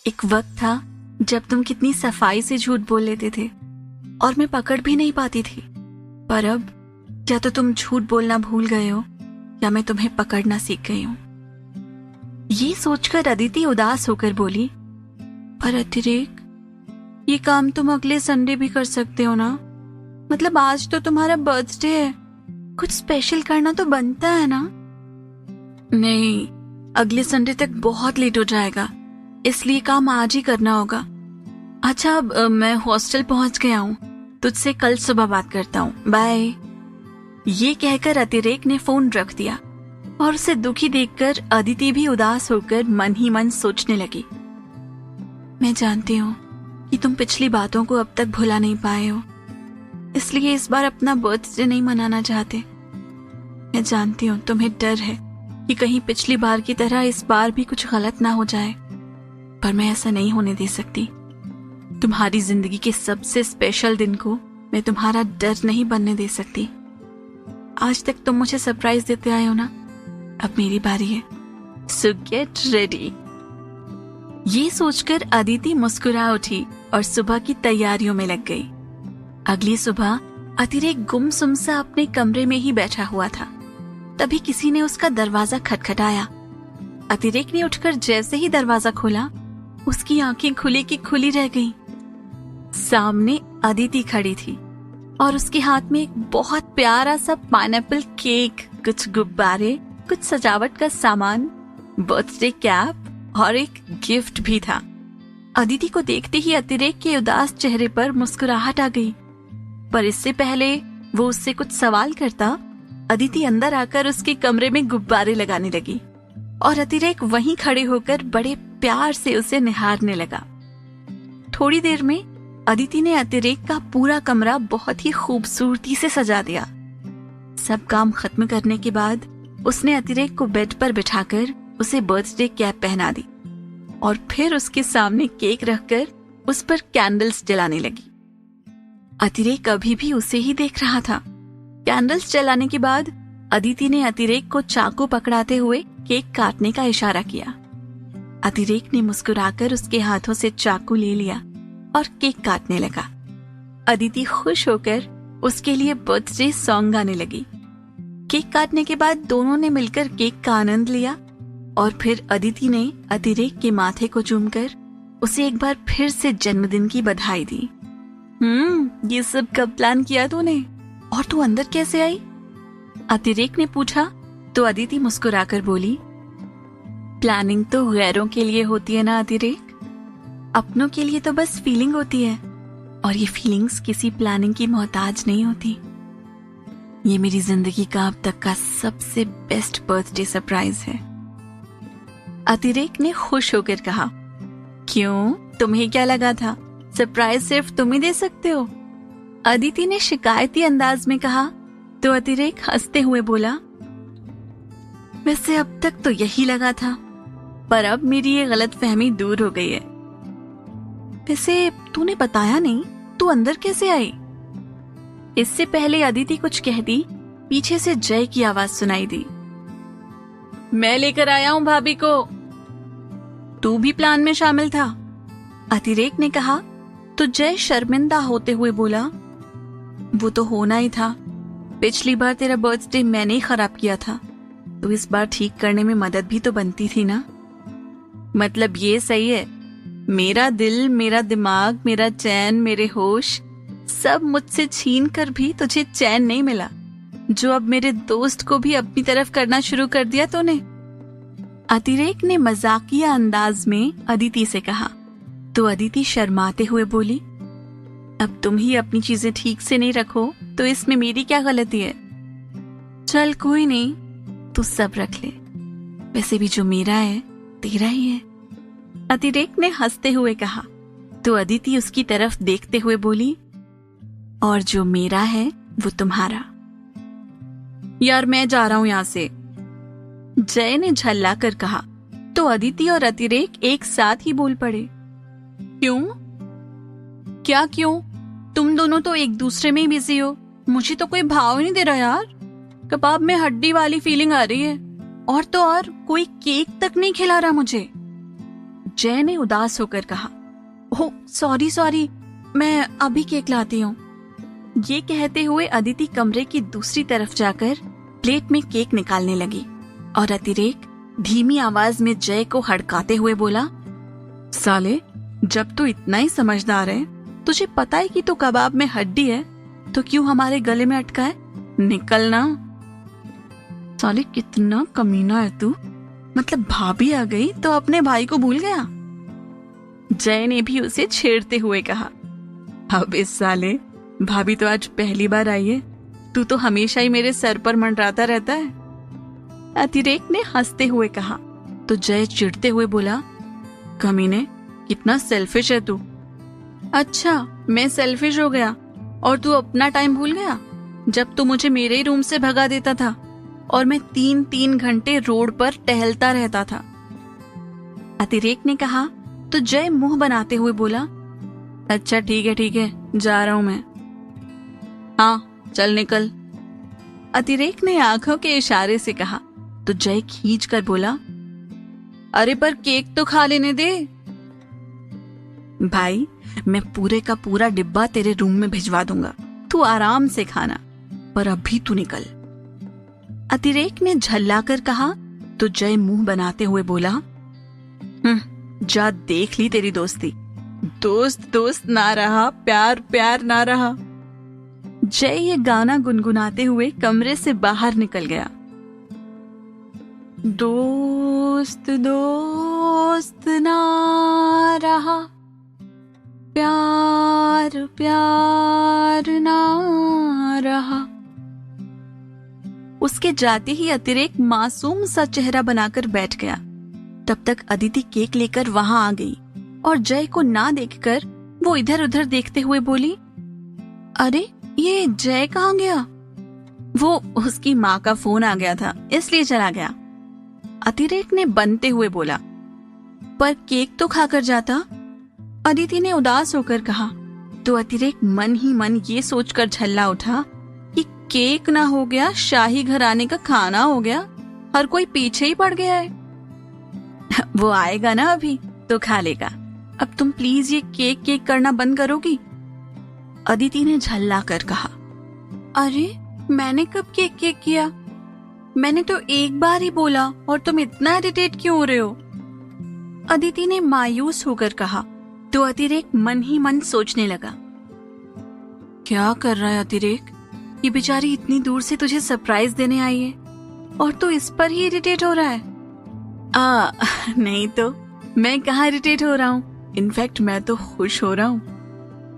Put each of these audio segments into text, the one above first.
एक वक्त था जब तुम कितनी सफाई से झूठ बोल लेते थे और मैं पकड़ भी नहीं पाती थी। पर अब या तो तुम झूठ बोलना भूल गए हो या मैं तुम्हें पकड़ना सीख गई हूं। ये सोचकर अदिति उदास होकर बोली, पर अतिरेक, ये काम तुम अगले संडे भी कर सकते हो ना? मतलब आज तो तुम्हारा बर्थडे है, कुछ स्पेशल करना तो बनता है ना? नहीं, अगले संडे तक बहुत लेट हो जाएगा, इसलिए काम आज ही करना होगा। अच्छा, अब मैं हॉस्टल पहुंच गया हूँ, तुझसे कल सुबह बात करता हूँ, बाय। ये कहकर अतिरेक ने फोन रख दिया और उसे दुखी देखकर अदिति भी उदास होकर मन ही मन सोचने लगी। मैं जानती हूँ कि तुम पिछली बातों को अब तक भुला नहीं पाए हो, इसलिए इस बार अपना बर्थडे नहीं मनाना चाहते। मैं जानती हूँ तुम्हें डर है कि कहीं पिछली बार की तरह इस बार भी कुछ गलत ना हो जाए, पर मैं ऐसा नहीं होने दे सकती। तुम्हारी जिंदगी के सबसे स्पेशल दिन को मैं तुम्हारा डर नहीं बनने दे सकती। आज तक तुम मुझे सरप्राइज देते आए हो ना, अब मेरी बारी है, सो गेट रेडी। ये सोचकर अदिति मुस्कुरा उठी और सुबह की तैयारियों में लग गई। अगली सुबह अतिरेक गुमसुम सा अपने कमरे में ही बैठा हुआ था। तभी किसी ने उसका दरवाजा खटखटाया। अतिरेक ने उठकर जैसे ही दरवाजा खोला, उसकी आंखें खुली की खुली रह गईं। सामने अदिति खड़ी थी और उसके हाथ में एक बहुत प्यारा सा पाइनएप्पल केक, कुछ गुब्बारे, कुछ सजावट का सामान, बर्थडे कैप और एक गिफ्ट भी था। अदिति को देखते ही अतिरेक के उदास चेहरे पर मुस्कुराहट आ गई, पर इससे पहले वो उससे कुछ सवाल करता, अदिति अंदर आकर उसके कमरे में गुब्बारे लगाने लगी और अतिरेक वहीं खड़े होकर बड़े प्यार से उसे निहारने लगा। थोड़ी देर में अदिति ने अतिरेक का पूरा कमरा बहुत ही खूबसूरती से सजा दिया। सब काम खत्म करने के बाद उसने अतिरेक को बेड पर बिठाकर उसे बर्थडे कैप पहना दी और फिर उसके सामने केक रखकर उस पर कैंडल्स जलाने लगी। अतिरेक अभी भी उसे ही देख रहा था। कैंडल्स जलाने के बाद अदिति ने अतिरेक को चाकू पकड़ाते हुए केक काटने का इशारा किया। अतिरेक ने मुस्कुराकर उसके हाथों से चाकू ले लिया और केक काटने लगा। अदिति खुश होकर उसके लिए बर्थडे सॉन्ग गाने लगी। केक काटने के बाद दोनों ने मिलकर केक का आनंद लिया और फिर अदिति ने अतिरेक के माथे को चूमकर उसे एक बार फिर से जन्मदिन की बधाई दी। ये सब कब प्लान किया तूने? और तू अंदर कैसे आई? अतिरेक ने पूछा तो अदिति मुस्कुराकर बोली, प्लानिंग तो गैरों के लिए होती है ना अतिरेक, अपनों के लिए तो बस फीलिंग होती है और ये फीलिंग्स किसी प्लानिंग की मोहताज नहीं होती। ये मेरी जिंदगी का अब तक का सबसे बेस्ट बर्थडे सरप्राइज है। अतिरेक ने खुश होकर कहा, क्यों, तुम्हें क्या लगा था सरप्राइज सिर्फ तुम ही दे सकते हो? अदिति ने शिकायती अंदाज में कहा तो अतिरेक हंसते हुए बोला, वैसे अब तक तो यही लगा था, पर अब मेरी ये गलतफहमी दूर हो गई है। वैसे तूने बताया नहीं, तू अंदर कैसे आई? इससे पहले अदिति कुछ कहती, पीछे से जय की आवाज सुनाई दी, मैं लेकर आया हूं भाभी को। तू भी प्लान में शामिल था? अतिरेक ने कहा तो जय शर्मिंदा होते हुए बोला, वो तो होना ही था, पिछली बार तेरा बर्थडे मैंने ही खराब किया था, तो इस बार ठीक करने में मदद भी तो बनती थी ना। मतलब ये सही है, मेरा दिल, मेरा दिमाग, मेरा चैन, मेरे होश सब मुझसे छीन कर भी तुझे चैन नहीं मिला, जो अब मेरे दोस्त को भी अपनी तरफ करना शुरू कर दिया तूने। अतिरेक ने मजाकिया अंदाज में अदिति से कहा तो अदिति शर्माते हुए बोली, अब तुम ही अपनी चीजें ठीक से नहीं रखो तो इसमें मेरी क्या गलती है? चल कोई नहीं, तू सब रख ले, वैसे भी जो मेरा है तेरा ही है। अतिरेक ने हंसते हुए कहा तो अदिति उसकी तरफ देखते हुए बोली, और जो मेरा है वो तुम्हारा। यार मैं जा रहा हूं यहां से, जय ने झल्ला कर कहा तो अदिति और अतिरेक एक साथ ही बोल पड़े, क्यों? क्या क्यों? तुम दोनों तो एक दूसरे में ही बिजी हो, मुझे तो कोई भाव नहीं दे रहा यार। कबाब में हड्डी वाली फीलिंग आ रही है, और तो और कोई केक तक नहीं खिला रहा मुझे। जय ने उदास होकर कहा, ओह सॉरी सॉरी, मैं अभी केक लाती हूँ। ये कहते हुए अदिति कमरे की दूसरी तरफ जाकर प्लेट में केक निकालने लगी और अतिरेक धीमी आवाज में जय को हड़काते हुए बोला, साले, जब तू इतना ही समझदार है, तुझे पता है कि तू कबाब में हड्डी है, तो क्यों हमारे गले में अटका है? निकलना। साले कितना कमीना है तू, मतलब भाभी आ गई तो अपने भाई को भूल गया। जय ने भी उसे छेड़ते हुए कहा, अबे साले, भाभी तो आज पहली बार आई है, तू तो हमेशा ही मेरे सर पर मंडराता रहता है। अतिरेक ने हंसते हुए कहा तो जय चिढ़ते हुए बोला, कमीने, कितना सेल्फिश है तू। अच्छा, मैं सेल्फिश हो गया और तू अपना टाइम भूल गया, जब तू मुझे मेरे ही रूम से भगा देता था और मैं 3-3 घंटे रोड पर टहलता रहता था। अतिरेक ने कहा तो जय मुंह बनाते हुए बोला, अच्छा ठीक है, जा रहा हूं मैं। हाँ चल निकल। अतिरेक ने आंखों के इशारे से कहा तो जय खींच कर बोला, अरे पर केक तो खा लेने दे। भाई, मैं पूरे का पूरा डिब्बा तेरे रूम में भिजवा दूंगा, तू आराम से खाना, पर अभी तू निकल। अतिरेक ने झल्लाकर कहा तो जय मुंह बनाते हुए बोला, जा देख ली तेरी दोस्ती, दोस्त ना रहा, प्यार ना रहा। जय ये गाना गुनगुनाते हुए कमरे से बाहर निकल गया। दोस्त ना रहा, प्यार ना रहा। उसके जाते ही अतिरेक मासूम सा चेहरा बनाकर बैठ गया। तब तक अदिति केक लेकर वहां आ गई और जय को ना देखकर वो इधर उधर देखते हुए बोली, अरे ये जय कहाँ गया? वो उसकी माँ का फोन आ गया था, इसलिए चला गया। अतिरेक ने बनते हुए बोला, पर केक तो खाकर जाता। अदिति ने उदास होकर कहा तो अतिरेक मन ही मन ये सोचकर झल्ला उठा कि केक ना हो गया, शाही घराने का खाना हो गया, हर कोई पीछे ही पड़ गया है। वो आएगा ना अभी तो खा लेगा, अब तुम प्लीज ये केक करना बंद करोगी? अदिति ने झल्ला कर कहा, अरे मैंने कब केक किया? मैंने तो एक बार ही बोला और तुम इतना इरिटेट क्यों हो रहे हो? अदिति ने मायूस होकर कहा तो अतिरेक मन ही मन सोचने लगा, क्या कर रहा है अतिरेक? ये बेचारी इतनी दूर से तुझे सरप्राइज देने आई है और तू इस पर ही इरिटेट हो रहा है। नहीं तो मैं कहाँ इरिटेट हो रहा हूँ, इनफैक्ट मैं तो खुश हो रहा हूँ।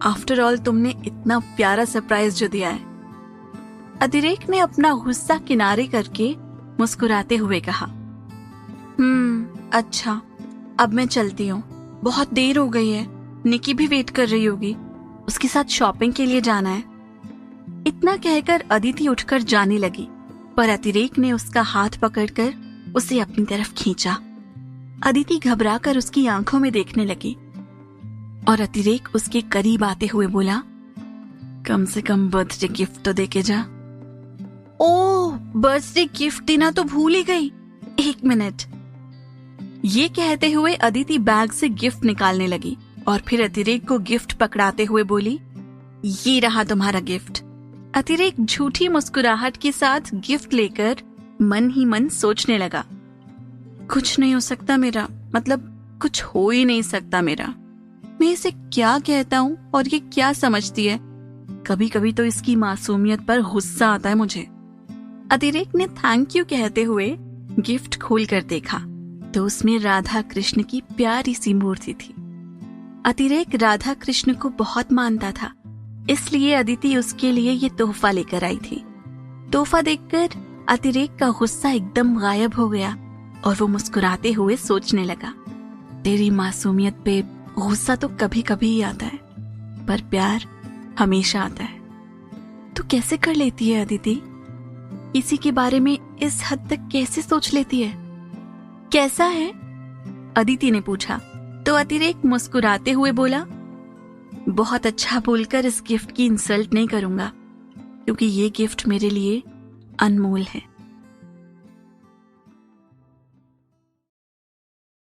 आफ्टर ऑल तुमने इतना प्यारा सरप्राइज जो दिया है। अतिरेक ने अपना गुस्सा किनारे करके मुस्कुराते हुए कहा, अच्छा, अब मैं चलती हूँ, बहुत देर हो गई है, निकी भी वेट कर रही होगी, उसके साथ शॉपिंग के लिए जाना है। इतना कहकर अदिति उठकर जाने लगी, पर अतिरेक ने उसका हाथ पकड़कर उसे अपनी तरफ खींचा। अदिति घबराकर उसकी आंखों में देखने लगी और अतिरेक उसके करीब आते हुए बोला, कम से कम बर्थडे गिफ्ट तो देके जा। ओह, बर्थडे गिफ्ट देना तो भूल ही गई, एक मिनट। ये कहते हुए अदिति बैग से गिफ्ट निकालने लगी और फिर अतिरेक को गिफ्ट पकड़ाते हुए बोली, ये रहा तुम्हारा गिफ्ट। अतिरेक झूठी मुस्कुराहट के साथ गिफ्ट लेकर मन ही मन सोचने लगा, कुछ नहीं हो सकता मेरा, मतलब कुछ हो ही नहीं सकता मेरा। मैं इसे क्या कहता हूँ और ये क्या समझती है? कभी कभी तो इसकी मासूमियत पर गुस्सा आता है मुझे। अतिरेक ने थैंक यू कहते हुए गिफ्ट खोल कर देखा तो उसमें राधा कृष्ण की प्यारी सी मूर्ति थी। अतिरेक राधा कृष्ण को बहुत मानता था, इसलिए अदिति उसके लिए ये तोहफा लेकर आई थी। तोहफा देखकर अतिरेक का गुस्सा एकदम गायब हो गया और वो मुस्कुराते हुए सोचने लगा, तेरी मासूमियत पे गुस्सा तो कभी कभी ही आता है, पर प्यार हमेशा आता है। तू कैसे कर लेती है अदिति? किसी के बारे में इस हद तक कैसे सोच लेती है? कैसा है? अदिति ने पूछा तो अतिरेक मुस्कुराते हुए बोला, बहुत अच्छा बोलकर इस गिफ्ट की इंसल्ट नहीं करूंगा, क्योंकि ये गिफ्ट मेरे लिए अनमोल है।